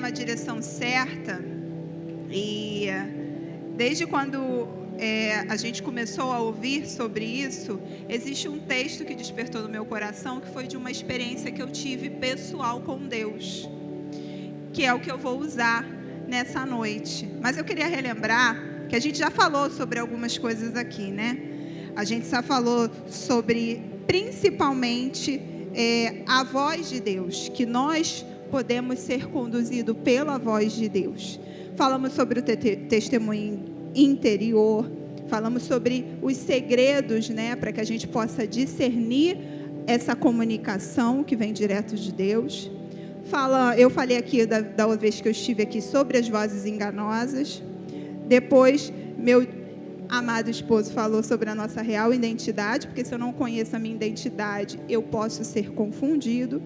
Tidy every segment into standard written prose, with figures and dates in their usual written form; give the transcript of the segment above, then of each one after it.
numa direção certa. E desde quando a gente começou a ouvir sobre isso, existe um texto que despertou no meu coração, que foi de uma experiência que eu tive pessoal com Deus, que é o que eu vou usar nessa noite. Mas eu queria relembrar que a gente já falou sobre algumas coisas aqui, né? A gente já falou sobre, principalmente, a voz de Deus, que nós podemos ser conduzidos pela voz de Deus. Falamos sobre o testemunho interior, falamos sobre os segredos, né, para que a gente possa discernir essa comunicação que vem direto de Deus. Eu falei aqui da outra vez que eu estive aqui sobre as vozes enganosas. Depois, meu amado esposo falou sobre a nossa real identidade, porque se eu não conheço a minha identidade, eu posso ser confundido.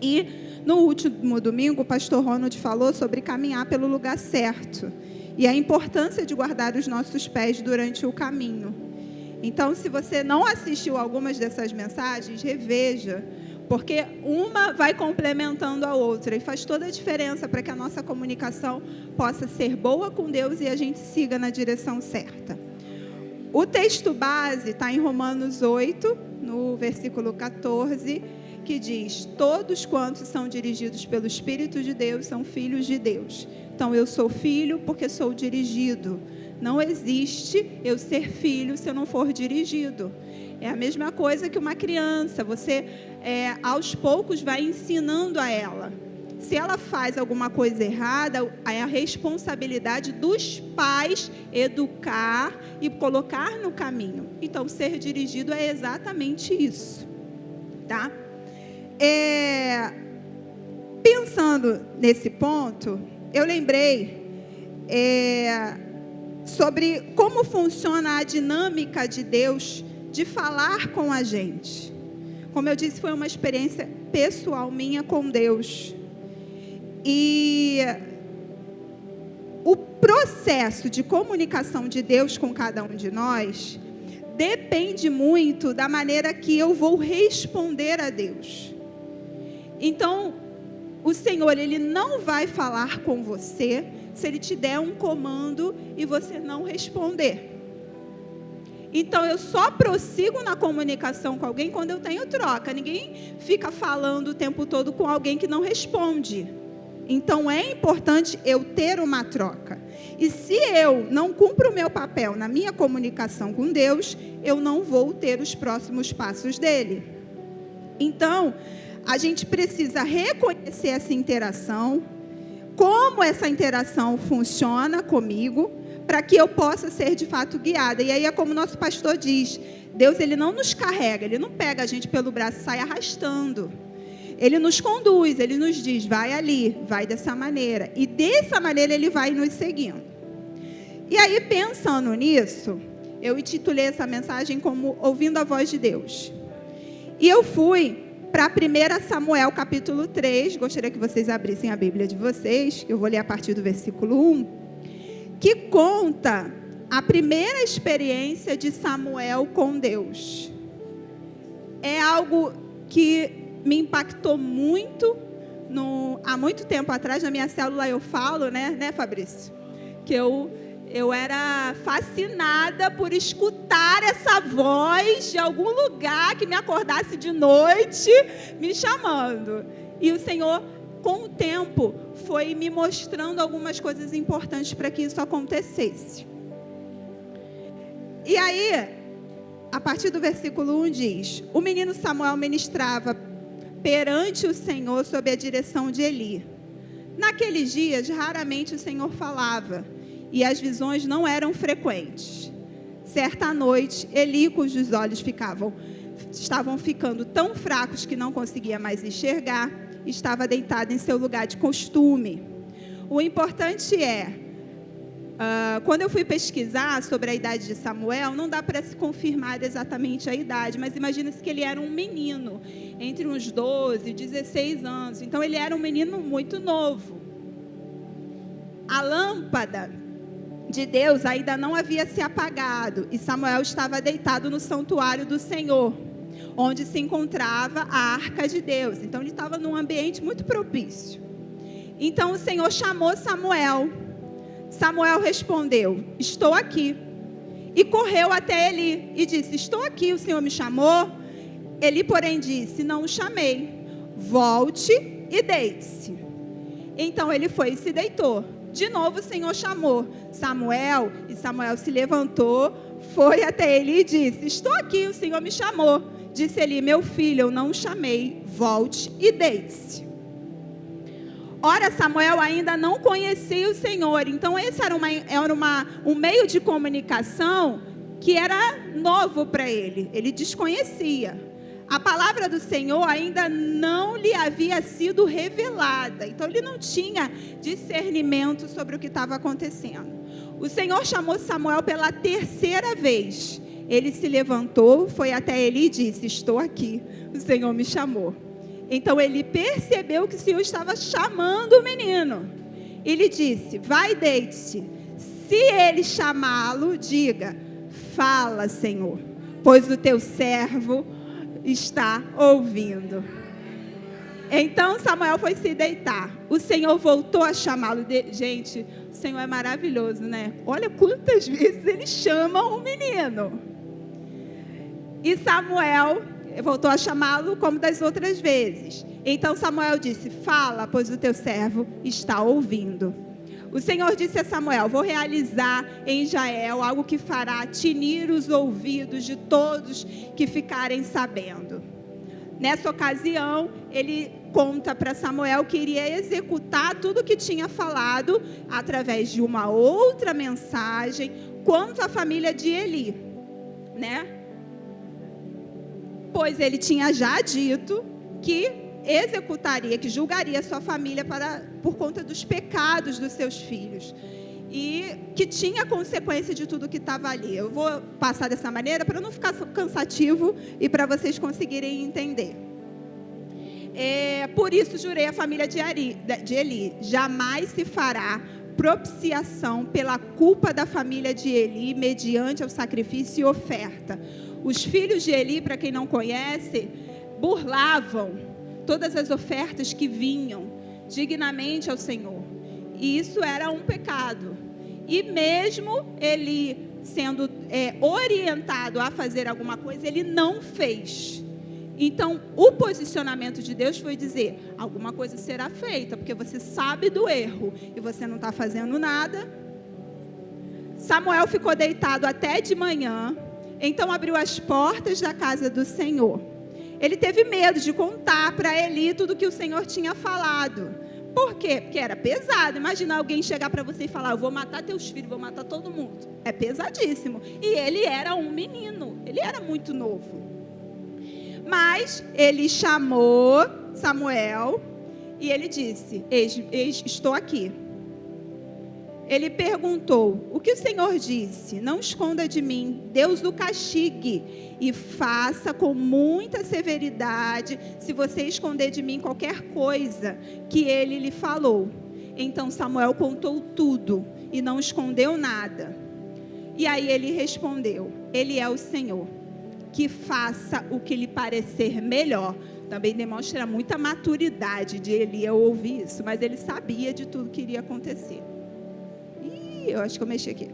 E no último domingo, o pastor Ronald falou sobre caminhar pelo lugar certo e a importância de guardar os nossos pés durante o caminho. Então, se você não assistiu algumas dessas mensagens, reveja, porque uma vai complementando a outra e faz toda a diferença para que a nossa comunicação possa ser boa com Deus e a gente siga na direção certa. O texto base está em Romanos 8, no versículo 14, que diz: todos quantos são dirigidos pelo Espírito de Deus são filhos de Deus. Então, eu sou filho porque sou dirigido. Não existe eu ser filho se eu não for dirigido. É a mesma coisa que uma criança. Você, aos poucos, vai ensinando a ela. Se ela faz alguma coisa errada, é a responsabilidade dos pais educar e colocar no caminho. Então, ser dirigido é exatamente isso. Tá? Pensando nesse ponto, eu lembrei sobre como funciona a dinâmica de Deus de falar com a gente. Como eu disse, foi uma experiência pessoal minha com Deus. E o processo de comunicação de Deus com cada um de nós depende muito da maneira que eu vou responder a Deus. Então, o Senhor, Ele não vai falar com você se Ele te der um comando e você não responder. Então, eu só prossigo na comunicação com alguém quando eu tenho troca. Ninguém fica falando o tempo todo com alguém que não responde. Então, é importante eu ter uma troca. E se eu não cumpro o meu papel na minha comunicação com Deus, eu não vou ter os próximos passos dele. Então, a gente precisa reconhecer essa interação, como essa interação funciona comigo, para que eu possa ser de fato guiada. E aí é como o nosso pastor diz, Deus, Ele não nos carrega, Ele não pega a gente pelo braço e sai arrastando. Ele nos conduz, Ele nos diz, vai ali, vai dessa maneira. E dessa maneira Ele vai nos seguindo. E aí, pensando nisso, eu intitulei essa mensagem como Ouvindo a Voz de Deus. E eu fui para 1 Samuel, capítulo 3. Gostaria que vocês abrissem a Bíblia de vocês, que eu vou ler a partir do versículo 1, que conta a primeira experiência de Samuel com Deus. É algo que me impactou muito. Há muito tempo atrás, na minha célula, eu falo, né, Fabrício? Que eu era fascinada por escutar essa voz de algum lugar que me acordasse de noite, me chamando. E o Senhor, com o tempo, foi me mostrando algumas coisas importantes para que isso acontecesse. E aí, a partir do versículo 1 diz: o menino Samuel ministrava perante o Senhor sob a direção de Eli. Naqueles dias, raramente o Senhor falava, e as visões não eram frequentes. Certa noite, Eli, cujos olhos estavam ficando tão fracos que não conseguia mais enxergar, estava deitado em seu lugar de costume. O importante quando eu fui pesquisar sobre a idade de Samuel, não dá para se confirmar exatamente a idade, mas imagina-se que ele era um menino, entre uns 12 e 16 anos. Então, ele era um menino muito novo. A lâmpada de Deus ainda não havia se apagado, e Samuel estava deitado no santuário do Senhor, onde se encontrava a arca de Deus. Então, ele estava num ambiente muito propício. Então o Senhor chamou Samuel. Samuel respondeu: estou aqui. E correu até Eli e disse: estou aqui, o Senhor me chamou? Eli, porém, disse: não o chamei. Volte e deite-se. Então ele foi e se deitou. De novo o Senhor chamou Samuel, e Samuel se levantou, foi até Eli e disse: estou aqui, o Senhor me chamou. Disse Eli: meu filho, eu não o chamei. Volte e deite-se. Ora, Samuel ainda não conhecia o Senhor. Então esse era um meio de comunicação que era novo para ele. Ele desconhecia. A palavra do Senhor ainda não lhe havia sido revelada. Então ele não tinha discernimento sobre o que estava acontecendo. O Senhor chamou Samuel pela terceira vez. Ele se levantou, foi até Eli e disse: estou aqui, o Senhor me chamou. Então ele percebeu que o Senhor estava chamando o menino. Ele disse: vai, deite-se. Se ele chamá-lo, diga: fala, Senhor, pois o teu servo está ouvindo. Então Samuel foi se deitar. O Senhor voltou a chamá-lo. Gente, o Senhor é maravilhoso, né? Olha quantas vezes ele chama o menino. E Samuel voltou a chamá-lo como das outras vezes. Então Samuel disse: fala, pois o teu servo está ouvindo. O Senhor disse a Samuel: vou realizar em Israel algo que fará tinir os ouvidos de todos que ficarem sabendo. Nessa ocasião, ele conta para Samuel que iria executar tudo o que tinha falado através de uma outra mensagem quanto à família de Eli, né? Pois ele tinha já dito que executaria, que julgaria sua família por conta dos pecados dos seus filhos. E que tinha consequência de tudo que estava ali. Eu vou passar dessa maneira para não ficar cansativo e para vocês conseguirem entender. Por isso jurei à família de Eli: jamais se fará propiciação pela culpa da família de Eli mediante ao sacrifício e oferta. Os filhos de Eli, para quem não conhece, burlavam todas as ofertas que vinham dignamente ao Senhor. E isso era um pecado. E mesmo ele sendo orientado a fazer alguma coisa, ele não fez. Então, o posicionamento de Deus foi dizer: alguma coisa será feita, porque você sabe do erro e você não está fazendo nada. Samuel ficou deitado até de manhã. Então abriu as portas da casa do Senhor. Ele teve medo de contar para Eli tudo que o Senhor tinha falado. Por quê? Porque era pesado. Imagina alguém chegar para você e falar: eu vou matar teus filhos, vou matar todo mundo. É pesadíssimo. E ele era um menino, ele era muito novo. Mas ele chamou Samuel e ele disse: eis, estou aqui. Ele perguntou: o que o Senhor disse? Não esconda de mim, Deus o castigue e faça com muita severidade se você esconder de mim qualquer coisa que ele lhe falou. Então Samuel contou tudo e não escondeu nada. E aí ele respondeu: ele é o Senhor, que faça o que lhe parecer melhor. Também demonstra muita maturidade de Eli ao ouvir isso, mas ele sabia de tudo que iria acontecer. Eu acho que eu mexi aqui.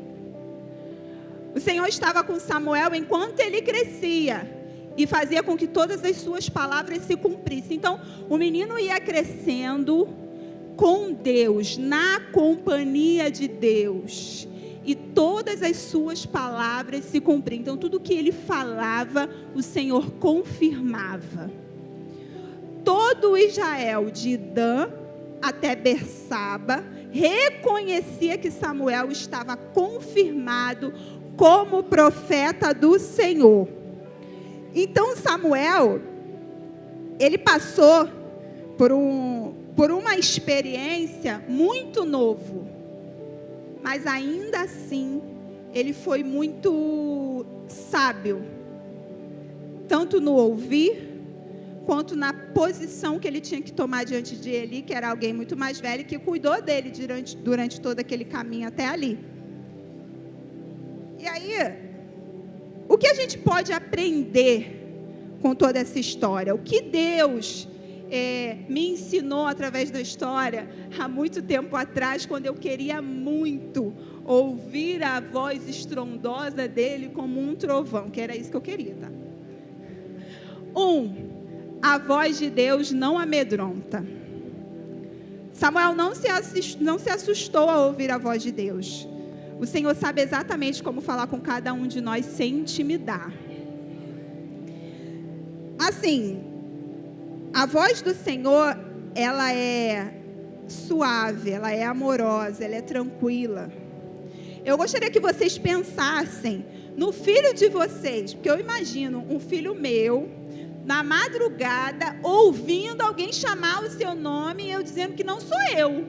O Senhor estava com Samuel enquanto ele crescia e fazia com que todas as suas palavras se cumprissem. Então, o menino ia crescendo com Deus, na companhia de Deus, e todas as suas palavras se cumpriam. Então, tudo que ele falava, o Senhor confirmava. Todo Israel, de Dan até Bersaba, reconhecia que Samuel estava confirmado como profeta do Senhor. Então Samuel, ele passou por uma experiência muito novo, mas ainda assim ele foi muito sábio, tanto no ouvir quanto na posição que ele tinha que tomar diante de Eli, que era alguém muito mais velho, que cuidou dele durante todo aquele caminho até ali. E aí, o que a gente pode aprender com toda essa história? O que Deus me ensinou através da história, há muito tempo atrás, quando eu queria muito ouvir a voz estrondosa dele como um trovão, que era isso que eu queria, tá? A voz de Deus não amedronta. Samuel não se assustou ao ouvir a voz de Deus. O Senhor sabe exatamente como falar com cada um de nós sem intimidar. Assim, a voz do Senhor, ela é suave, ela é amorosa, ela é tranquila. Eu gostaria que vocês pensassem no filho de vocês, porque eu imagino um filho meu, na madrugada, ouvindo alguém chamar o seu nome e eu dizendo que não sou eu.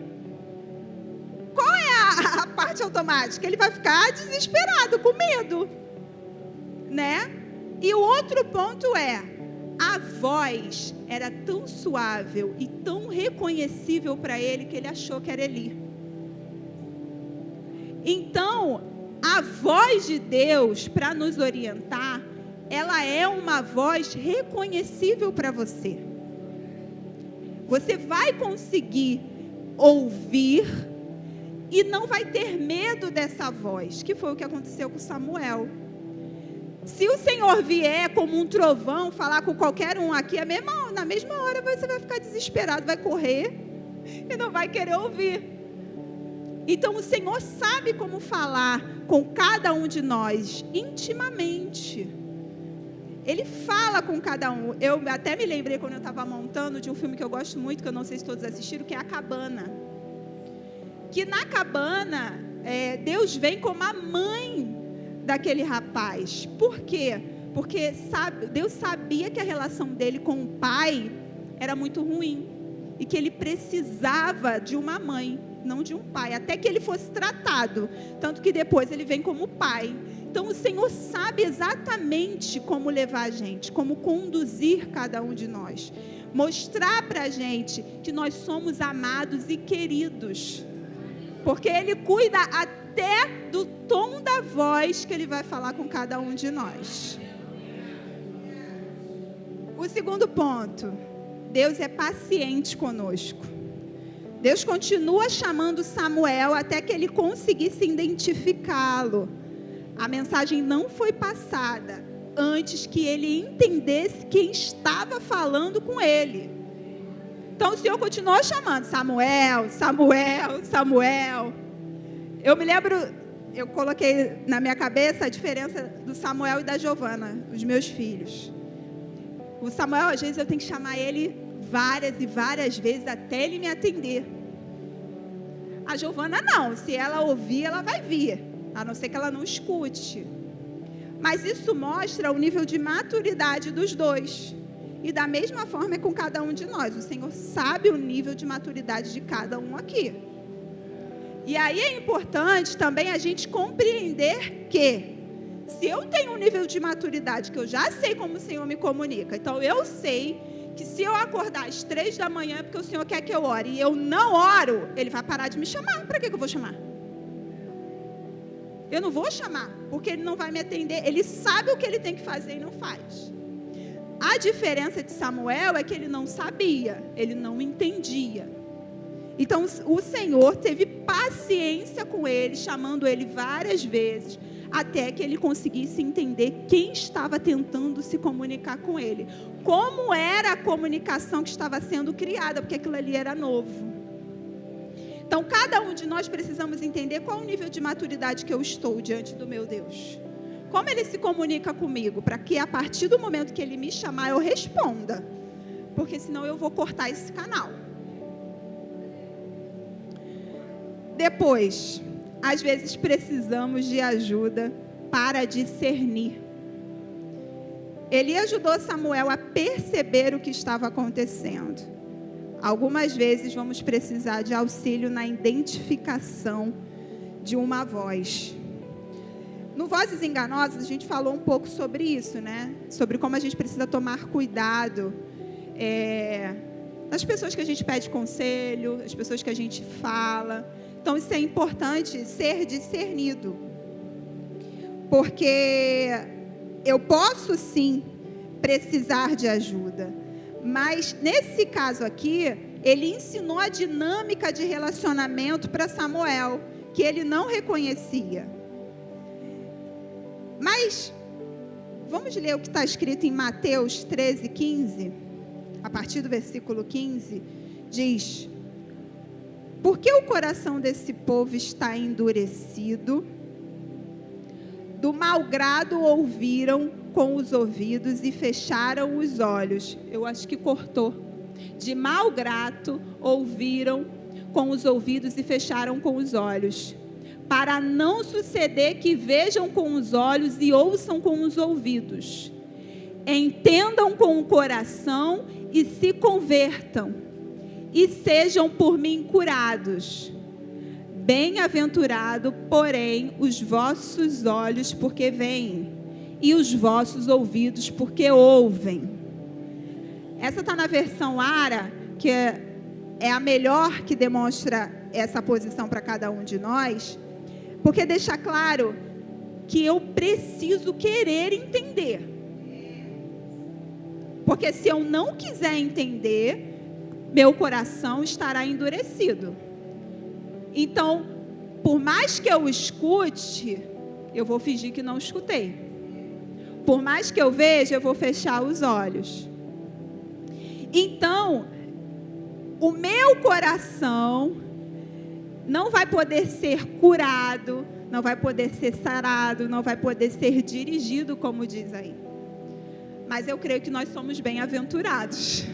Qual é a parte automática? Ele vai ficar desesperado, com medo, né? E o outro ponto é, a voz era tão suave e tão reconhecível para ele que ele achou que era Eli. Então, a voz de Deus, para nos orientar, ela é uma voz reconhecível para você. Você vai conseguir ouvir e não vai ter medo dessa voz, que foi o que aconteceu com Samuel. Se o Senhor vier como um trovão falar com qualquer um aqui, na mesma hora você vai ficar desesperado, vai correr e não vai querer ouvir. Então o Senhor sabe como falar com cada um de nós intimamente. Ele fala com cada um. Eu até me lembrei quando eu estava montando de um filme que eu gosto muito, que eu não sei se todos assistiram, que é A Cabana. Que na cabana, Deus vem como a mãe daquele rapaz. Por quê? Porque Deus sabia que a relação dele com o pai era muito ruim. E que ele precisava de uma mãe, não de um pai. Até que ele fosse tratado. Tanto que depois ele vem como pai. Então o Senhor sabe exatamente como levar a gente, como conduzir cada um de nós. Mostrar para a gente que nós somos amados e queridos. Porque Ele cuida até do tom da voz que Ele vai falar com cada um de nós. O segundo ponto, Deus é paciente conosco. Deus continua chamando Samuel até que ele conseguisse identificá-lo. A mensagem não foi passada antes que ele entendesse quem estava falando com ele. Então o Senhor continuou chamando Samuel, Samuel, Samuel. Eu me lembro, eu coloquei na minha cabeça a diferença do Samuel e da Giovana, os meus filhos. O Samuel, às vezes eu tenho que chamar ele várias e várias vezes até ele me atender. A Giovana não, se ela ouvir, ela vai vir, a não ser que ela não escute. Mas isso mostra o nível de maturidade dos dois. E da mesma forma é com cada um de nós. O Senhor sabe o nível de maturidade de cada um aqui. E aí é importante também a gente compreender que, se eu tenho um nível de maturidade, que eu já sei como o Senhor me comunica, então eu sei que se eu acordar às 3 da manhã é porque o Senhor quer que eu ore, e eu não oro, Ele vai parar de me chamar. Para que eu vou chamar? Eu não vou chamar, porque Ele não vai me atender. Ele sabe o que Ele tem que fazer e não faz. A diferença de Samuel é que ele não sabia, ele não entendia. Então o Senhor teve paciência com ele, chamando ele várias vezes, até que ele conseguisse entender quem estava tentando se comunicar com ele. Como era a comunicação que estava sendo criada, porque aquilo ali era novo. Então cada um de nós precisamos entender qual o nível de maturidade que eu estou diante do meu Deus. Como Ele se comunica comigo, para que a partir do momento que Ele me chamar, eu responda. Porque senão eu vou cortar esse canal. Depois, às vezes precisamos de ajuda para discernir. Ele ajudou Samuel a perceber o que estava acontecendo. Algumas vezes vamos precisar de auxílio na identificação de uma voz. No Vozes Enganosas, a gente falou um pouco sobre isso, né? Sobre como a gente precisa tomar cuidado das pessoas que a gente pede conselho, as pessoas que a gente fala. Então, isso é importante ser discernido. Porque eu posso, sim, precisar de ajuda. Mas, nesse caso aqui, ele ensinou a dinâmica de relacionamento para Samuel, que ele não reconhecia. Mas, vamos ler o que está escrito em Mateus 13:15, a partir do versículo 15, diz: por que o coração desse povo está endurecido? Do mau grado ouviram com os ouvidos e fecharam os olhos. Eu acho que cortou. De mau grado ouviram com os ouvidos e fecharam com os olhos. Para não suceder que vejam com os olhos e ouçam com os ouvidos. Entendam com o coração e se convertam. E sejam por mim curados. Bem-aventurado, porém, os vossos olhos porque veem, e os vossos ouvidos porque ouvem. Essa está na versão ARA, que é a melhor que demonstra essa posição para cada um de nós, porque deixa claro que eu preciso querer entender. Porque se eu não quiser entender, meu coração estará endurecido. Então, por mais que eu escute, eu vou fingir que não escutei. Por mais que eu veja, eu vou fechar os olhos. Então, o meu coração não vai poder ser curado, não vai poder ser sarado, não vai poder ser dirigido, como diz aí. Mas eu creio que nós somos bem-aventurados.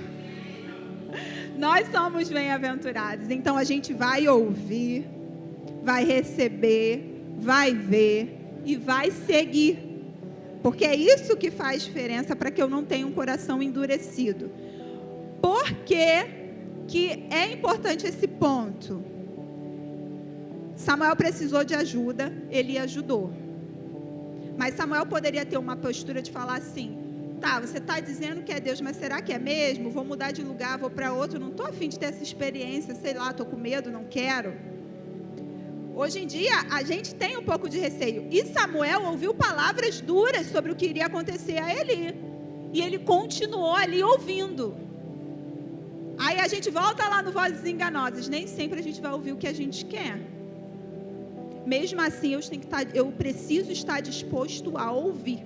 Nós somos bem-aventurados. Então a gente vai ouvir, vai receber, vai ver e vai seguir. Porque é isso que faz diferença para que eu não tenha um coração endurecido. Por que é importante esse ponto? Samuel precisou de ajuda, Eli ajudou. Mas Samuel poderia ter uma postura de falar assim: tá, você está dizendo que é Deus, mas será que é mesmo? Vou mudar de lugar, vou para outro, não estou a fim de ter essa experiência, sei lá, estou com medo, não quero. Hoje em dia, a gente tem um pouco de receio. E Samuel ouviu palavras duras sobre o que iria acontecer a Eli. E ele continuou ali ouvindo. Aí a gente volta lá no Vozes Enganosas. Nem sempre a gente vai ouvir o que a gente quer. Mesmo assim, eu preciso estar disposto a ouvir.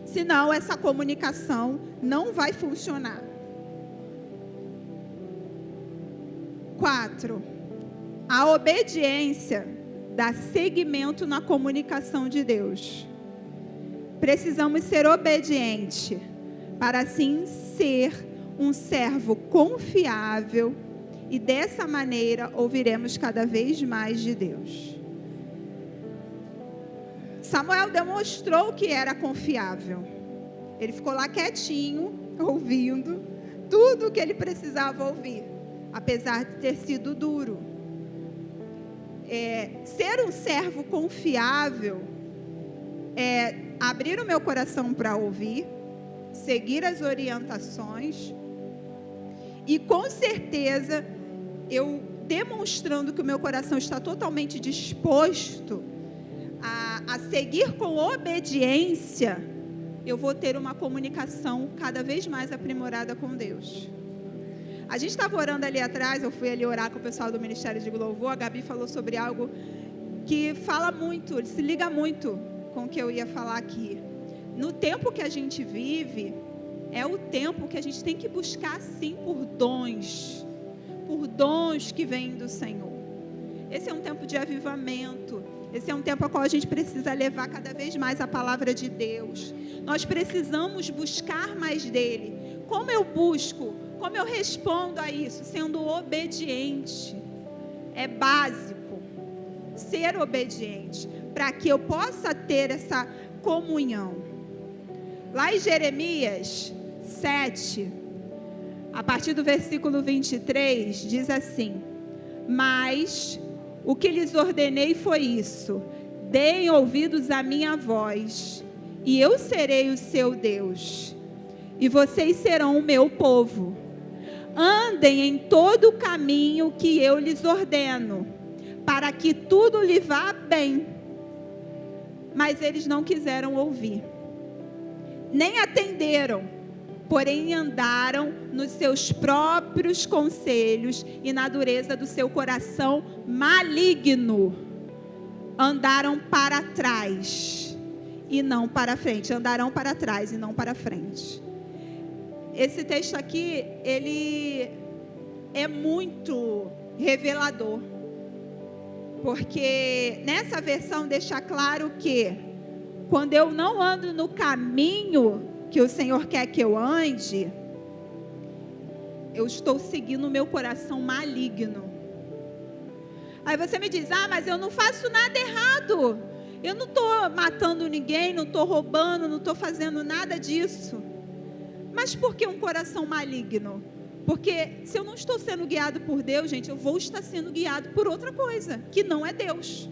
Senão, essa comunicação não vai funcionar. 4. A obediência dá seguimento na comunicação de Deus. Precisamos ser obedientes para assim ser um servo confiável e dessa maneira ouviremos cada vez mais de Deus. Samuel demonstrou que era confiável. Ele ficou lá quietinho, ouvindo tudo o que ele precisava ouvir, apesar de ter sido duro. Ser um servo confiável é abrir o meu coração para ouvir, seguir as orientações e, com certeza, eu demonstrando que o meu coração está totalmente disposto a seguir com obediência, eu vou ter uma comunicação cada vez mais aprimorada com Deus. A gente estava orando ali atrás, eu fui ali orar com o pessoal do Ministério de Louvor, a Gabi falou sobre algo que fala muito, se liga muito com o que eu ia falar aqui. No tempo que a gente vive, é o tempo que a gente tem que buscar sim por dons que vêm do Senhor. Esse é um tempo de avivamento, esse é um tempo ao qual a gente precisa levar cada vez mais a palavra de Deus. Nós precisamos buscar mais dele. Como eu busco? Como eu respondo a isso? Sendo obediente. É básico ser obediente, para que eu possa ter essa comunhão. Lá em Jeremias 7, a partir do versículo 23, diz assim: mas o que lhes ordenei foi isso: deem ouvidos à minha voz, e eu serei o seu Deus, e vocês serão o meu povo. Andem em todo o caminho que eu lhes ordeno, para que tudo lhe vá bem. Mas eles não quiseram ouvir, nem atenderam. porém andaram nos seus próprios conselhos e na dureza do seu coração maligno. Andaram para trás e não para frente. Andarão para trás e não para frente. Esse texto aqui, ele é muito revelador. Porque nessa versão deixa claro que quando eu não ando no caminho que o Senhor quer que eu ande, eu estou seguindo o meu coração maligno. Aí você me diz, mas eu não faço nada errado. Eu não estou matando ninguém, não estou roubando, não estou fazendo nada disso. Mas por que um coração maligno? Porque se eu não estou sendo guiado por Deus, gente, eu vou estar sendo guiado por outra coisa, que não é Deus.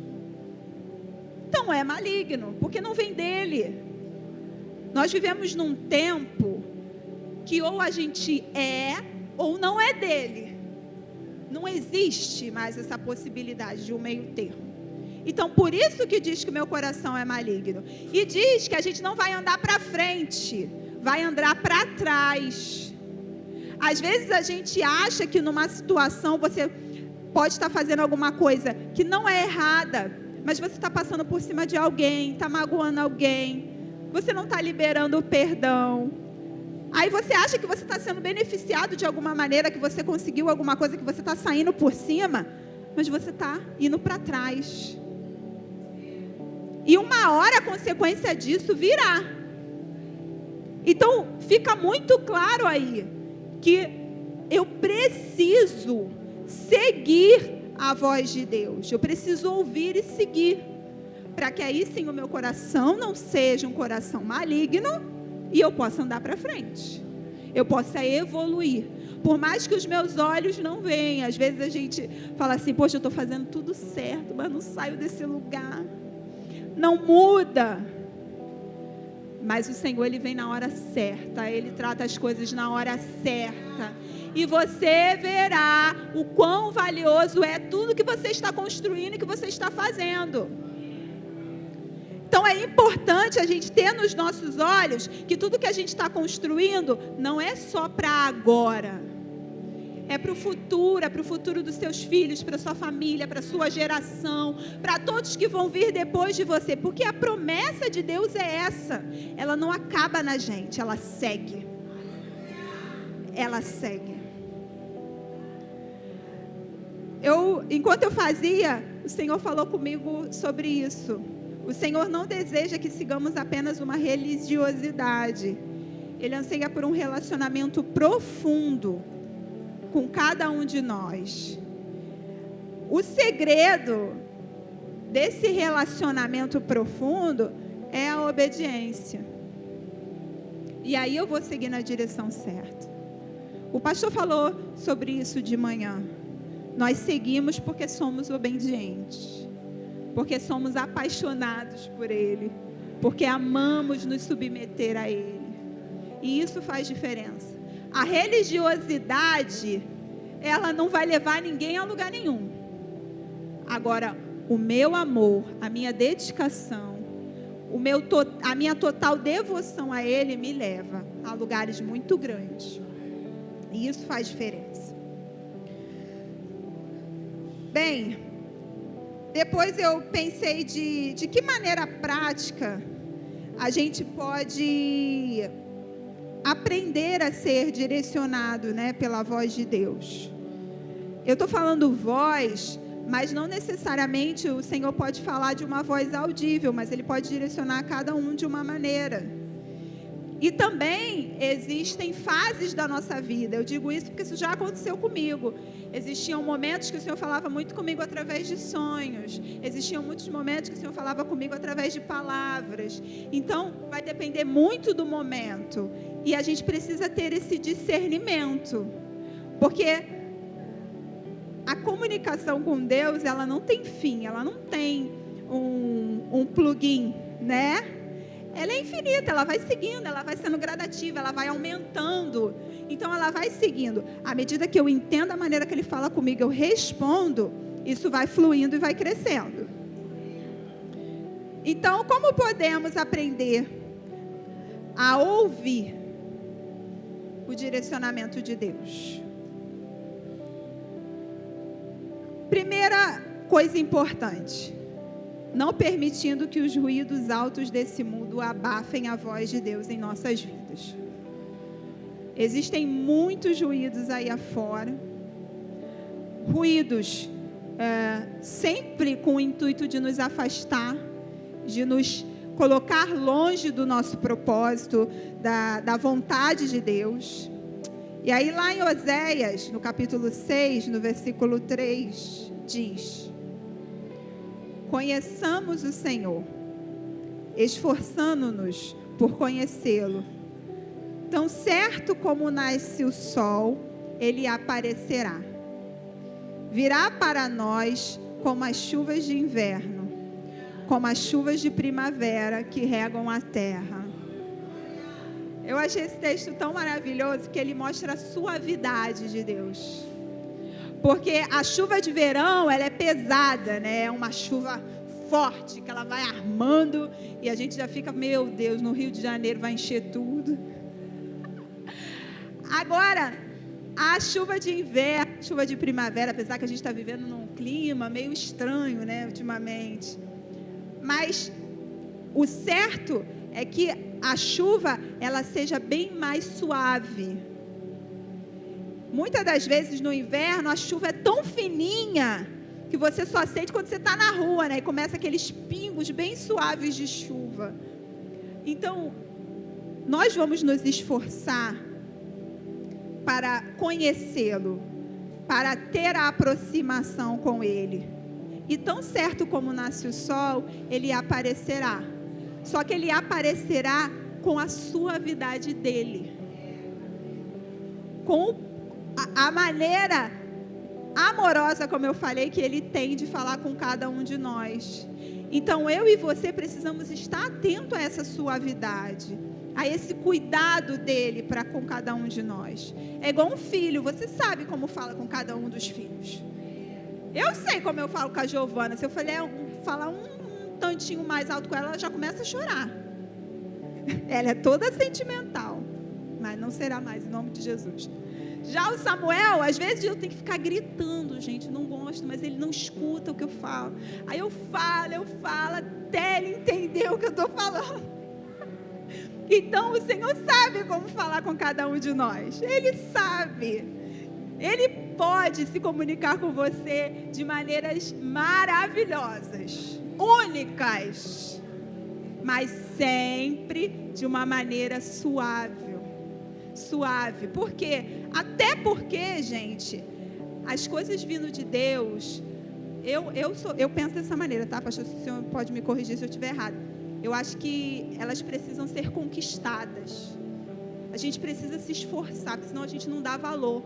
Então é maligno, porque não vem dele. Nós vivemos num tempo que ou a gente é ou não é dele. Não existe mais essa possibilidade de um meio termo. Então por isso que diz que o meu coração é maligno. E diz que a gente não vai andar para frente, vai andar para trás. Às vezes a gente acha que numa situação você pode estar fazendo alguma coisa que não é errada, mas você está passando por cima de alguém, está magoando alguém, você não está liberando o perdão. Aí você acha que você está sendo beneficiado de alguma maneira, que você conseguiu alguma coisa, que você está saindo por cima, mas você está indo para trás. E uma hora a consequência disso virá. Então fica muito claro aí que eu preciso seguir a voz de Deus. Eu preciso ouvir e seguir, para que aí sim o meu coração não seja um coração maligno e eu possa andar para frente. Eu possa evoluir. Por mais que os meus olhos não venham. Às vezes a gente fala assim, poxa, eu estou fazendo tudo certo, mas não saio desse lugar. Não muda. Mas o Senhor, Ele vem na hora certa. Ele trata as coisas na hora certa. E você verá o quão valioso é tudo que você está construindo e que você está fazendo. Então é importante a gente ter nos nossos olhos que tudo que a gente está construindo não é só para agora. É para o futuro dos seus filhos, para a sua família, para a sua geração, para todos que vão vir depois de você. Porque a promessa de Deus é essa. Ela não acaba na gente, ela segue. Ela segue. Enquanto eu fazia, o Senhor falou comigo sobre isso. O Senhor não deseja que sigamos apenas uma religiosidade. Ele anseia por um relacionamento profundo com cada um de nós. O segredo desse relacionamento profundo é a obediência. E aí eu vou seguir na direção certa. O pastor falou sobre isso de manhã. Nós seguimos porque somos obedientes. Porque somos apaixonados por Ele. Porque amamos nos submeter a Ele. E isso faz diferença. A religiosidade, ela não vai levar ninguém a lugar nenhum. Agora, o meu amor, a minha dedicação, a minha total devoção a Ele me leva a lugares muito grandes. E isso faz diferença. Bem, depois eu pensei de que maneira prática a gente pode aprender a ser direcionado, pela voz de Deus. Eu estou falando voz, mas não necessariamente o Senhor pode falar de uma voz audível, mas Ele pode direcionar cada um de uma maneira. E também existem fases da nossa vida. Eu digo isso porque isso já aconteceu comigo. Existiam momentos que o Senhor falava muito comigo através de sonhos. Existiam muitos momentos que o Senhor falava comigo através de palavras. Então, vai depender muito do momento. E a gente precisa ter esse discernimento. Porque a comunicação com Deus, ela não tem fim. Ela não tem um plugin, Ela é infinita, ela vai seguindo, ela vai sendo gradativa, ela vai aumentando. Então ela vai seguindo. À medida que eu entendo a maneira que Ele fala comigo, eu respondo, isso vai fluindo e vai crescendo. Então, como podemos aprender a ouvir o direcionamento de Deus. Primeira coisa importante: não permitindo que os ruídos altos desse mundo abafem a voz de Deus em nossas vidas. Existem muitos ruídos aí afora, ruídos sempre com o intuito de nos afastar, de nos colocar longe do nosso propósito, da vontade de Deus. E aí lá em Oséias, no capítulo 6, no versículo 3, diz: conheçamos o Senhor, esforçando-nos por conhecê-lo. Tão certo como nasce o sol, ele aparecerá. Virá para nós como as chuvas de inverno, como as chuvas de primavera que regam a terra. Eu achei esse texto tão maravilhoso que ele mostra a suavidade de Deus. Porque a chuva de verão, ela é pesada, né? É uma chuva forte, que ela vai armando e a gente já fica, meu Deus, no Rio de Janeiro vai encher tudo. Agora, a chuva de inverno, chuva de primavera, apesar que a gente está vivendo num clima meio estranho, né, ultimamente. Mas o certo é que a chuva, ela seja bem mais suave. Muitas das vezes no inverno, a chuva é tão fininha que você só sente quando você está na rua, né? E começa aqueles pingos bem suaves de chuva. Então, nós vamos nos esforçar para conhecê-lo, para ter a aproximação com ele. E tão certo como nasce o sol, ele aparecerá. Só que ele aparecerá com a suavidade dele, com a maneira amorosa, como eu falei, que ele tem de falar com cada um de nós. Então eu e você precisamos estar atento a essa suavidade, a esse cuidado dele para com cada um de nós. É igual um filho, você sabe como fala com cada um dos filhos. Eu sei como eu falo com a Giovana. Se eu falar um tantinho mais alto com ela, ela já começa a chorar. Ela é toda sentimental, mas não será mais, em nome de Jesus. Já o Samuel, às vezes eu tenho que ficar gritando, gente, não gosto, mas ele não escuta o que eu falo. Aí eu falo, até ele entender o que eu estou falando. Então o Senhor sabe como falar com cada um de nós. Ele sabe. Ele pode se comunicar com você de maneiras maravilhosas, únicas, mas sempre de uma maneira suave. Suave. Por quê? Até porque, gente, as coisas vindo de Deus, eu penso dessa maneira, tá, pastor? O senhor pode me corrigir se eu estiver errado. Eu acho que elas precisam ser conquistadas. A gente precisa se esforçar, porque senão a gente não dá valor.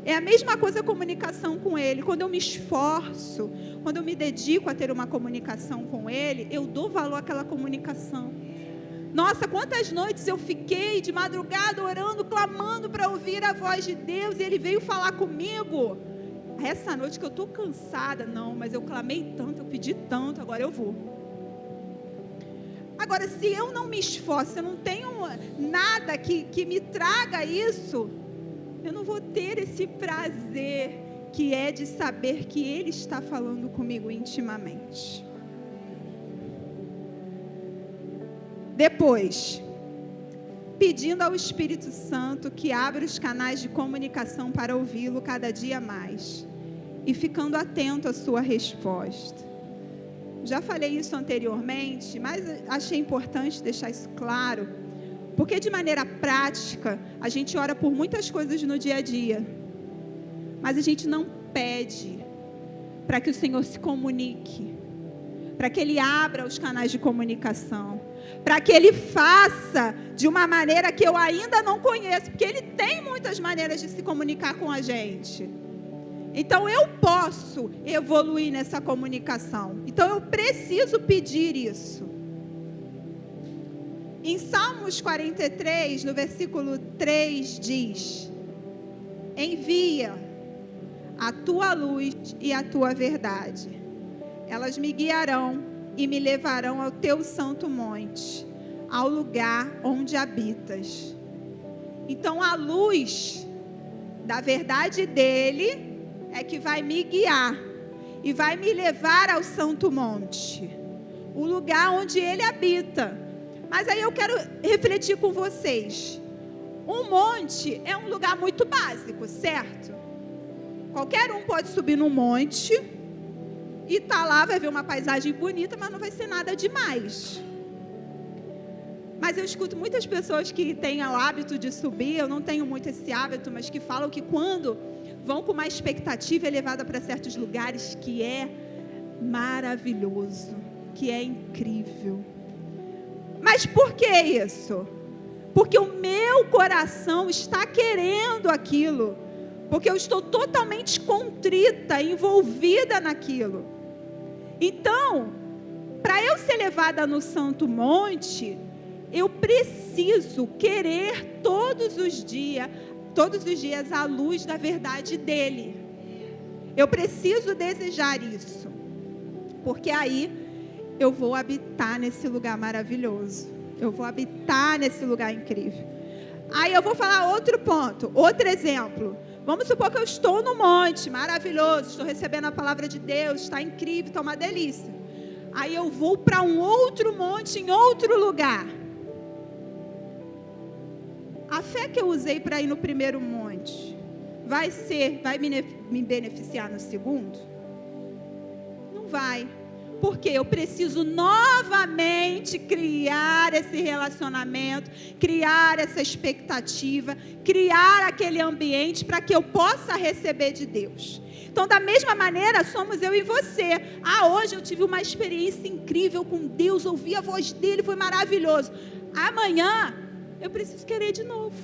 É a mesma coisa a comunicação com Ele. Quando eu me esforço, quando eu me dedico a ter uma comunicação com Ele, eu dou valor àquela comunicação. Nossa, quantas noites eu fiquei de madrugada orando, clamando para ouvir a voz de Deus, e Ele veio falar comigo. Essa noite que eu estou cansada, não, mas eu clamei tanto, eu pedi tanto, agora eu vou. Agora, se eu não me esforço, eu não tenho nada que me traga isso, eu não vou ter esse prazer que é de saber que Ele está falando comigo intimamente. Depois, pedindo ao Espírito Santo que abra os canais de comunicação para ouvi-lo cada dia mais e ficando atento à sua resposta. Já falei isso anteriormente, mas achei importante deixar isso claro, porque de maneira prática, a gente ora por muitas coisas no dia a dia, mas a gente não pede para que o Senhor se comunique, para que Ele abra os canais de comunicação, para que Ele faça de uma maneira que eu ainda não conheço, porque Ele tem muitas maneiras de se comunicar com a gente. Então eu posso evoluir nessa comunicação. Então eu preciso pedir isso. Em Salmos 43, no versículo 3, diz: envia a tua luz e a tua verdade. Elas me guiarão e me levarão ao teu santo monte, ao lugar onde habitas. Então a luz da verdade dele é que vai me guiar e vai me levar ao Santo Monte, o lugar onde ele habita. Mas aí eu quero refletir com vocês. Um monte é um lugar muito básico, certo? Qualquer um pode subir num monte e tá lá, vai ver uma paisagem bonita, mas não vai ser nada demais. Mas eu escuto muitas pessoas que têm o hábito de subir, eu não tenho muito esse hábito, mas que falam que quando vão com uma expectativa elevada para certos lugares, que é maravilhoso, que é incrível. Mas por que isso? Porque o meu coração está querendo aquilo, porque eu estou totalmente contrita, envolvida naquilo. Então, para eu ser levada no Santo Monte, eu preciso querer todos os dias a luz da verdade dele. Eu preciso desejar isso, porque aí eu vou habitar nesse lugar maravilhoso. Eu vou habitar nesse lugar incrível. Aí eu vou falar outro ponto, outro exemplo. Vamos supor que eu estou no monte, maravilhoso, estou recebendo a palavra de Deus, está incrível, está uma delícia. Aí eu vou para um outro monte, em outro lugar. A fé que eu usei para ir no primeiro monte, vai me beneficiar no segundo? Não vai. Porque eu preciso novamente criar esse relacionamento, criar essa expectativa, criar aquele ambiente para que eu possa receber de Deus. Então, da mesma maneira, somos eu e você. Hoje eu tive uma experiência incrível com Deus, ouvi a voz dele, foi maravilhoso. Amanhã, eu preciso querer de novo.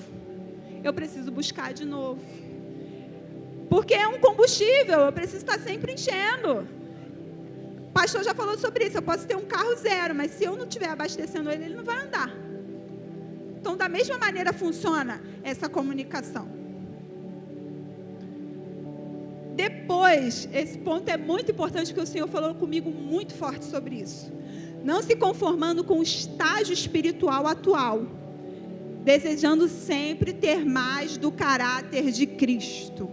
Eu preciso buscar de novo. Porque é um combustível, eu preciso estar sempre enchendo. O pastor já falou sobre isso. Eu posso ter um carro zero, mas se eu não estiver abastecendo ele, ele não vai andar. Então, da mesma maneira funciona essa comunicação. Depois, esse ponto é muito importante, porque o Senhor falou comigo muito forte sobre isso. Não se conformando com o estágio espiritual atual, desejando sempre ter mais do caráter de Cristo.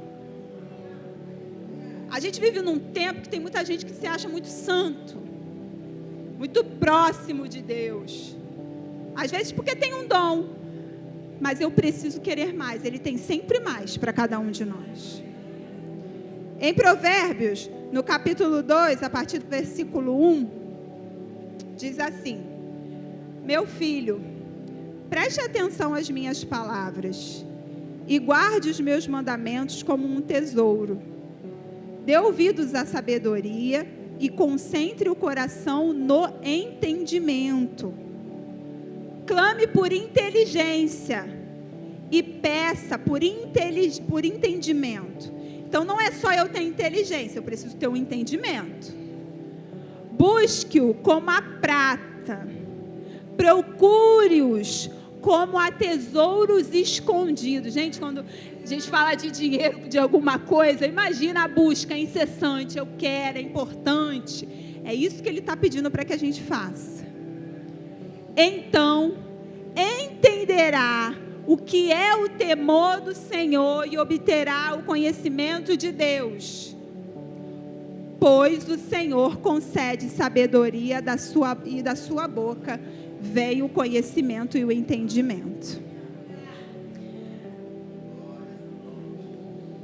A gente vive num tempo que tem muita gente que se acha muito santo, muito próximo de Deus. Às vezes porque tem um dom, mas eu preciso querer mais. Ele tem sempre mais para cada um de nós. Em Provérbios, no capítulo 2, a partir do versículo 1, diz assim: meu filho, preste atenção às minhas palavras e guarde os meus mandamentos como um tesouro. Dê ouvidos à sabedoria e concentre o coração no entendimento. Clame por inteligência e peça por entendimento. Então não é só eu ter inteligência, eu preciso ter um entendimento. Busque-o como a prata, procure-os como a tesouros escondidos. Gente, quando a gente fala de dinheiro, de alguma coisa, imagina a busca incessante. Eu quero, é importante. É isso que ele está pedindo para que a gente faça. Então, entenderá o que é o temor do Senhor e obterá o conhecimento de Deus. Pois o Senhor concede sabedoria e da sua boca veio o conhecimento e o entendimento.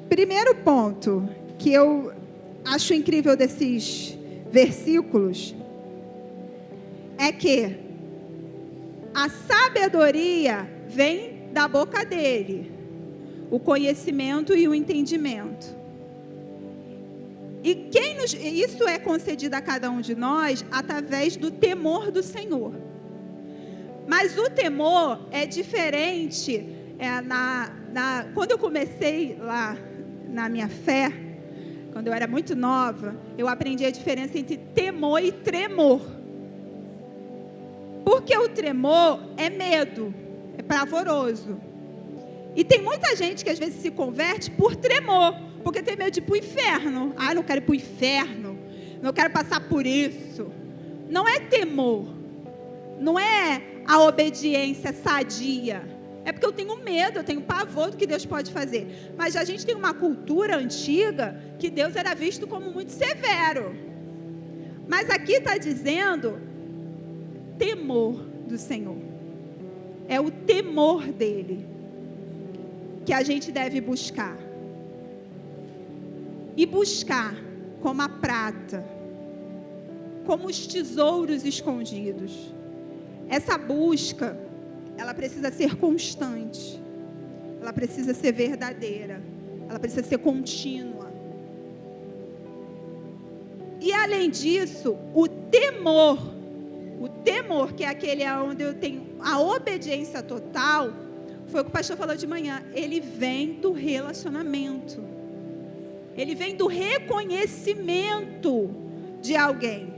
Primeiro ponto que eu acho incrível desses versículos é que a sabedoria vem da boca dele, o conhecimento e o entendimento. E isso é concedido a cada um de nós através do temor do Senhor. Mas o temor é diferente. Quando eu comecei lá na minha fé, quando eu era muito nova, eu aprendi a diferença entre temor e tremor. Porque o tremor é medo, é pavoroso. E tem muita gente que às vezes se converte por tremor, porque tem medo de ir para o inferno. Não quero ir para o inferno, não quero passar por isso. Não é temor, não é a obediência sadia, É porque eu tenho medo, eu tenho pavor do que Deus pode fazer. Mas a gente tem uma cultura antiga que Deus era visto como muito severo. Mas aqui está dizendo temor do Senhor. É o temor dele que a gente deve buscar. E buscar como a prata, como os tesouros escondidos. Essa busca, ela precisa ser constante, ela precisa ser verdadeira, ela precisa ser contínua. E além disso, o temor, que é aquele onde eu tenho a obediência total, foi o que o pastor falou de manhã, ele vem do relacionamento, ele vem do reconhecimento de alguém.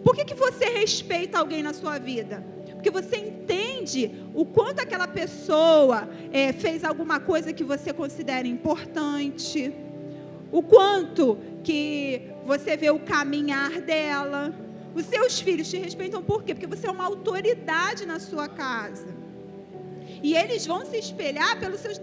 Por que você respeita alguém na sua vida? Porque você entende o quanto aquela pessoa fez alguma coisa que você considera importante, o quanto que você vê o caminhar dela. Os seus filhos te respeitam por quê? Porque você é uma autoridade na sua casa. E eles vão se espelhar pelos seus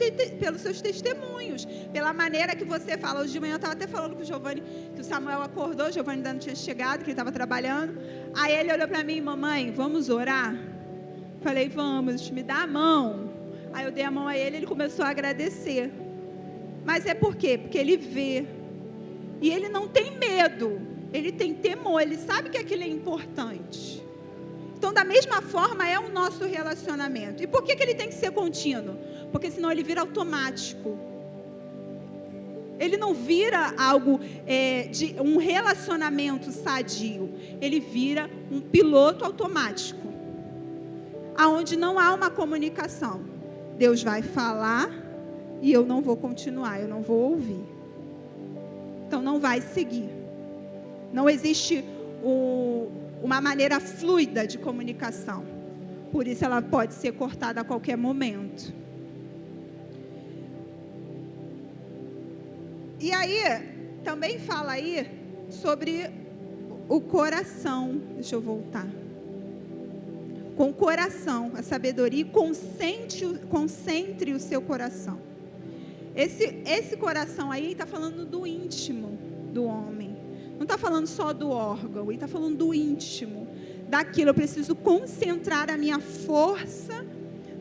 testemunhos, pela maneira que você fala. Hoje de manhã eu estava até falando com o Giovanni, que o Samuel acordou, o Giovanni ainda não tinha chegado, que ele estava trabalhando. Aí ele olhou para mim: mamãe, vamos orar? Falei: vamos, me dá a mão. Aí eu dei a mão a ele, ele começou a agradecer. Mas é por quê? Porque ele vê. E ele não tem medo, ele tem temor, ele sabe que aquilo é importante. Então, da mesma forma, é o nosso relacionamento. E por que ele tem que ser contínuo? Porque senão ele vira automático. Ele não vira algo de um relacionamento sadio. Ele vira um piloto automático, aonde não há uma comunicação. Deus vai falar e eu não vou continuar, eu não vou ouvir. Então, não vai seguir. Não existe uma maneira fluida de comunicação. Por isso ela pode ser cortada a qualquer momento. E aí, também fala aí sobre o coração. Deixa eu voltar. Com o coração, a sabedoria, concentre o seu coração. Esse coração aí está falando do íntimo do homem. Não está falando só do órgão, ele está falando do íntimo, daquilo. Eu preciso concentrar a minha força,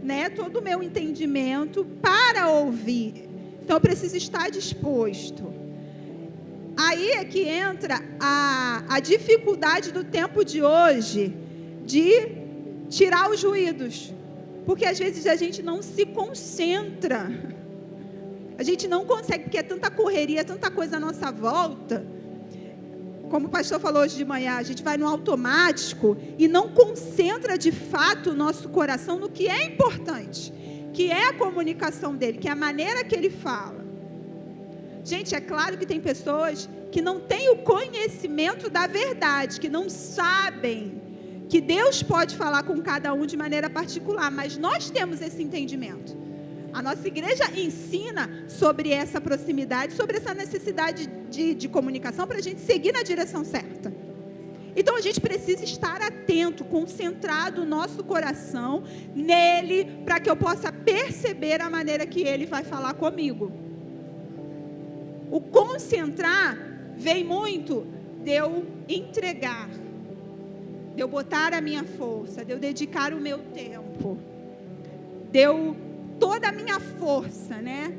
né, todo o meu entendimento para ouvir. Então eu preciso estar disposto. Aí é que entra a dificuldade do tempo de hoje de tirar os ruídos, porque às vezes a gente não se concentra, a gente não consegue, porque é tanta correria, tanta coisa à nossa volta. Como o pastor falou hoje de manhã, a gente vai no automático e não concentra de fato o nosso coração no que é importante, que é a comunicação dele, que é a maneira que ele fala. Gente, é claro que tem pessoas que não têm o conhecimento da verdade, que não sabem que Deus pode falar com cada um de maneira particular, mas nós temos esse entendimento. A nossa igreja ensina sobre essa proximidade, sobre essa necessidade de comunicação para a gente seguir na direção certa. Então a gente precisa estar atento, concentrado o nosso coração nele, para que eu possa perceber a maneira que ele vai falar comigo. O concentrar vem muito de eu entregar, de eu botar a minha força, de eu dedicar o meu tempo, de eu toda a minha força, né?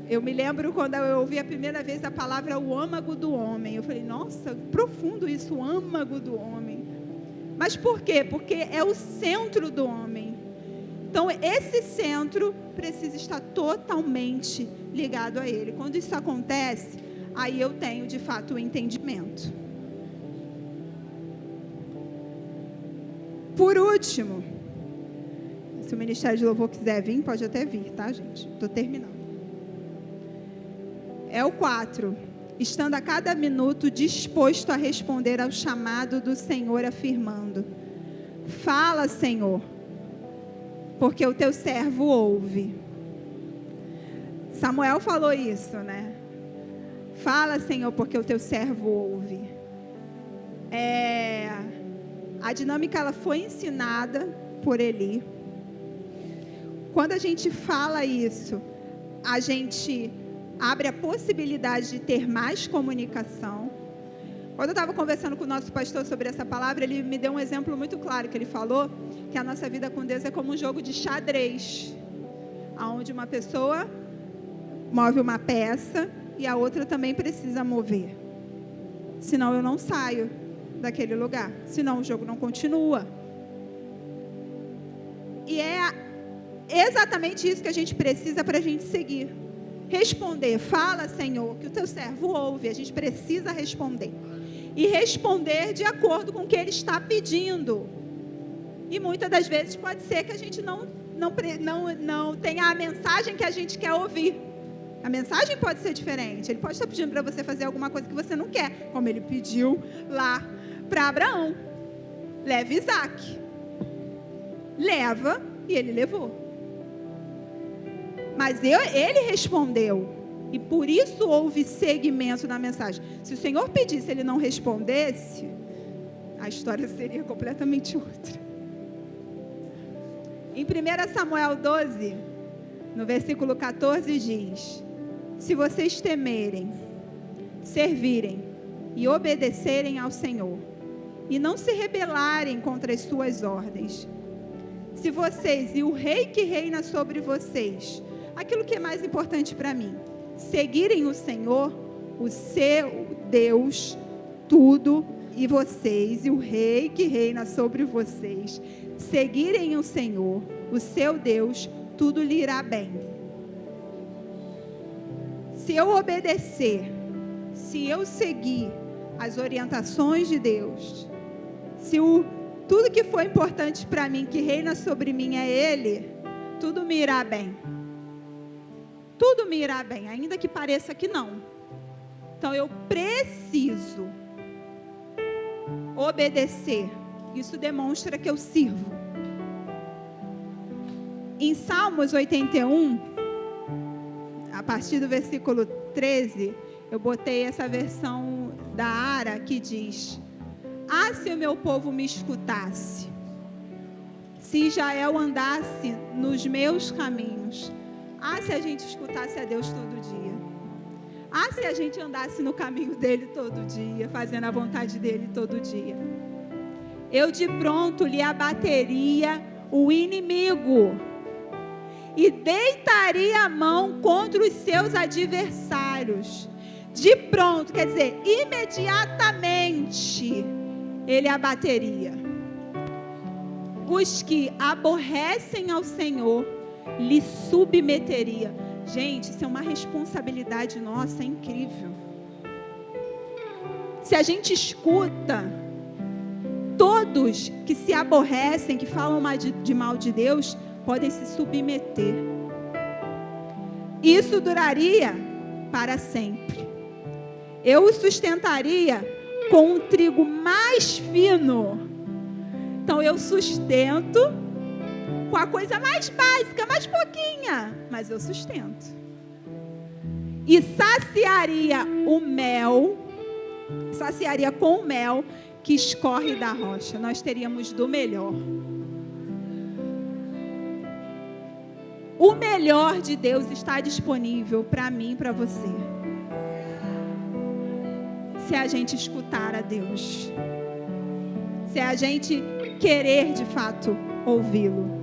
Eu me lembro quando eu ouvi a primeira vez a palavra o âmago do homem. Eu falei: nossa, profundo isso, o âmago do homem. Mas por quê? Porque é o centro do homem. Então esse centro precisa estar totalmente ligado a ele. Quando isso acontece, aí eu tenho de fato o entendimento. Por último, se o Ministério de Louvor quiser vir, pode até vir, tá, gente? Estou terminando. É o 4. Estando a cada minuto disposto a responder ao chamado do Senhor, afirmando: fala, Senhor, porque o teu servo ouve. Samuel falou isso, né? Fala, Senhor, porque o teu servo ouve. A dinâmica ela foi ensinada por Eli. quando a gente fala isso, a gente abre a possibilidade de ter mais comunicação. Quando eu estava conversando com o nosso pastor sobre essa palavra, ele me deu um exemplo muito claro, que ele falou que a nossa vida com Deus é como um jogo de xadrez, onde uma pessoa move uma peça e a outra também precisa mover. Senão eu não saio daquele lugar, senão o jogo não continua. E é exatamente isso que a gente precisa para a gente seguir. Responder. Fala, Senhor, que o teu servo ouve. A gente precisa responder. E responder de acordo com o que ele está pedindo. E muitas das vezes pode ser que a gente não tenha a mensagem que a gente quer ouvir. A mensagem pode ser diferente. Ele pode estar pedindo para você fazer alguma coisa que você não quer, como ele pediu lá para Abraão. Leve Isaac. Leva, e ele levou. Mas ele respondeu. E por isso houve seguimento na mensagem. Se o Senhor pedisse, ele não respondesse, a história seria completamente outra. Em 1 Samuel 12, no versículo 14, diz: se vocês temerem, servirem e obedecerem ao Senhor, e não se rebelarem contra as suas ordens, se vocês e o rei que reina sobre vocês, aquilo que é mais importante para mim, seguirem o Senhor, o seu Deus, tudo, e vocês e o rei que reina sobre vocês, seguirem o Senhor, o seu Deus, tudo lhe irá bem. Se eu obedecer, se eu seguir as orientações de Deus, se tudo que foi importante para mim, que reina sobre mim é Ele, tudo me irá bem. Tudo me irá bem, ainda que pareça que não. Então eu preciso obedecer. Isso demonstra que eu sirvo. Em Salmos 81, a partir do versículo 13, eu botei essa versão da Ara que diz: ah, se o meu povo me escutasse, se Israel andasse nos meus caminhos. Ah, se a gente escutasse a Deus todo dia. Ah, se a gente andasse no caminho dele todo dia, fazendo a vontade dele todo dia. Eu de pronto lhe abateria o inimigo e deitaria a mão contra os seus adversários. De pronto, quer dizer, imediatamente ele abateria. Os que aborrecem ao Senhor lhe submeteria. Gente, isso é uma responsabilidade nossa, é incrível. Se a gente escuta todos que se aborrecem, que falam de mal de Deus, podem se submeter. Isso duraria para sempre. Eu o sustentaria com um trigo mais fino. Então eu sustento com a coisa mais básica, mais pouquinha, mas eu sustento. E saciaria com o mel que escorre da rocha. Nós teríamos do melhor. O melhor de Deus está disponível para mim e para você. Se a gente escutar a Deus. Se a gente querer de fato ouvi-lo.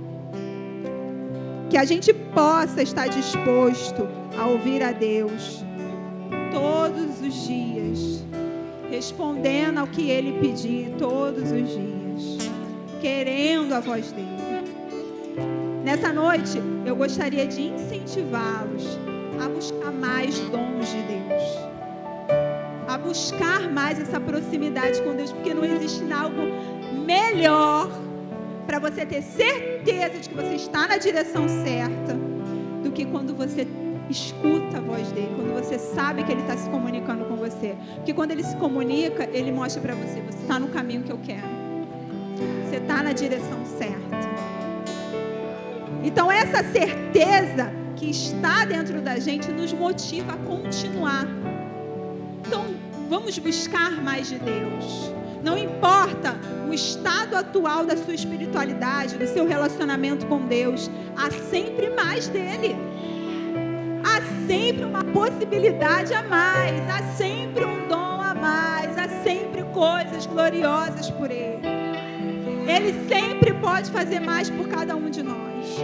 Que a gente possa estar disposto a ouvir a Deus todos os dias, respondendo ao que Ele pedir todos os dias, querendo a voz dEle. Nessa noite, eu gostaria de incentivá-los a buscar mais dons de Deus, a buscar mais essa proximidade com Deus, porque não existe algo melhor para você ter certeza de que você está na direção certa do que quando você escuta a voz dele, quando você sabe que ele está se comunicando com você. Porque quando ele se comunica, ele mostra para você: você está no caminho que eu quero, você está na direção certa. Então essa certeza que está dentro da gente nos motiva a continuar. Então vamos buscar mais de Deus, Não importa o estado atual da sua espiritualidade, do seu relacionamento com Deus, há sempre mais dele. Há sempre uma possibilidade a mais, há sempre um dom a mais, há sempre coisas gloriosas por Ele. Ele sempre pode fazer mais por cada um de nós.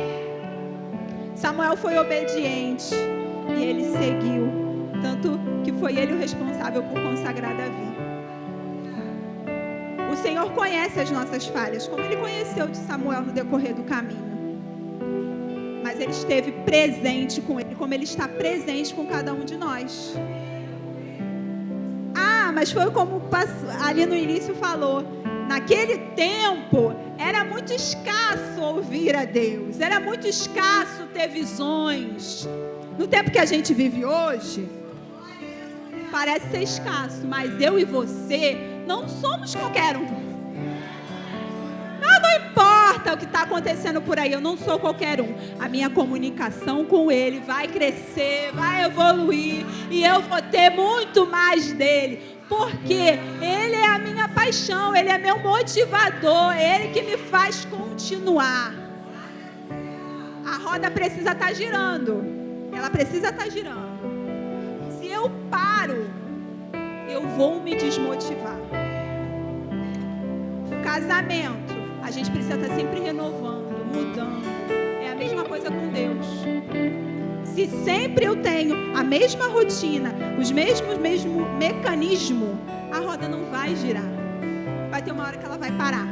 Samuel foi obediente e ele seguiu, tanto que foi ele o responsável por consagrar Davi. O Senhor conhece as nossas falhas, como Ele conheceu de Samuel no decorrer do caminho. Mas Ele esteve presente com ele, como Ele está presente com cada um de nós. Mas foi como ali no início falou. Naquele tempo, era muito escasso ouvir a Deus. Era muito escasso ter visões. No tempo que a gente vive hoje, parece ser escasso. Mas eu e você não somos qualquer um. Não importa o que está acontecendo por aí, eu não sou qualquer um. A minha comunicação com Ele vai crescer, vai evoluir, e eu vou ter muito mais dele, porque Ele é a minha paixão, Ele é meu motivador, Ele que me faz continuar. A roda precisa estar girando, ela precisa estar girando. Se eu paro, eu vou me desmotivar. O casamento, a gente precisa estar sempre renovando, mudando. É a mesma coisa com Deus. Se sempre eu tenho a mesma rotina, os mesmo mecanismo, a roda não vai girar. Vai ter uma hora que ela vai parar.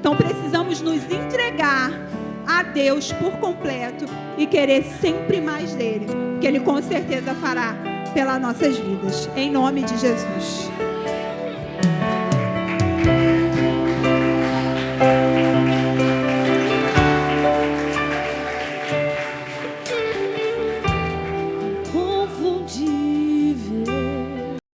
Então precisamos nos entregar a Deus por completo e querer sempre mais dele, que Ele com certeza fará pelas nossas vidas. Em nome de Jesus.